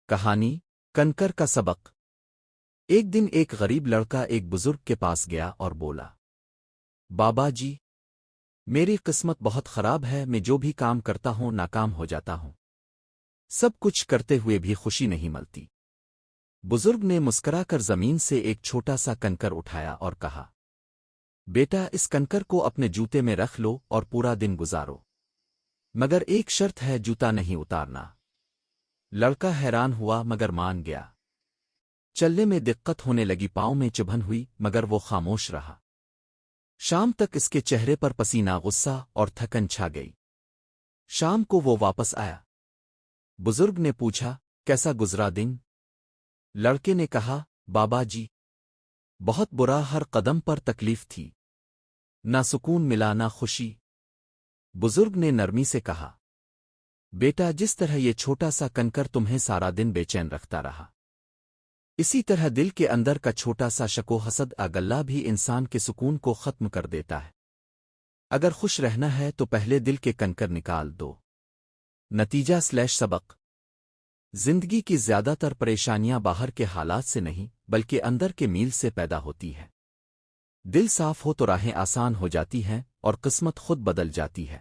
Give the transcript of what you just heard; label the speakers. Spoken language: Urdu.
Speaker 1: کہانی کنکر کا سبق۔ ایک دن ایک غریب لڑکا ایک بزرگ کے پاس گیا اور بولا، بابا جی، میری قسمت بہت خراب ہے، میں جو بھی کام کرتا ہوں ناکام ہو جاتا ہوں، سب کچھ کرتے ہوئے بھی خوشی نہیں ملتی۔ بزرگ نے مسکرا کر زمین سے ایک چھوٹا سا کنکر اٹھایا اور کہا، بیٹا، اس کنکر کو اپنے جوتے میں رکھ لو اور پورا دن گزارو، مگر ایک شرط ہے، جوتا نہیں اتارنا۔ لڑکا حیران ہوا مگر مان گیا۔ چلنے میں دقت ہونے لگی، پاؤں میں چبھن ہوئی، مگر وہ خاموش رہا۔ شام تک اس کے چہرے پر پسینہ، غصہ اور تھکن چھا گئی۔ شام کو وہ واپس آیا۔ بزرگ نے پوچھا، کیسا گزرا دن؟ لڑکے نے کہا، بابا جی، بہت برا، ہر قدم پر تکلیف تھی، نہ سکون ملا نہ خوشی۔ بزرگ نے نرمی سے کہا، بیٹا، جس طرح یہ چھوٹا سا کنکر تمہیں سارا دن بے چین رکھتا رہا، اسی طرح دل کے اندر کا چھوٹا سا شک و حسد اگلا بھی انسان کے سکون کو ختم کر دیتا ہے۔ اگر خوش رہنا ہے تو پہلے دل کے کنکر نکال دو۔ نتیجہ سبق: زندگی کی زیادہ تر پریشانیاں باہر کے حالات سے نہیں بلکہ اندر کے میل سے پیدا ہوتی ہے۔ دل صاف ہو تو راہیں آسان ہو جاتی ہیں اور قسمت خود بدل جاتی ہے۔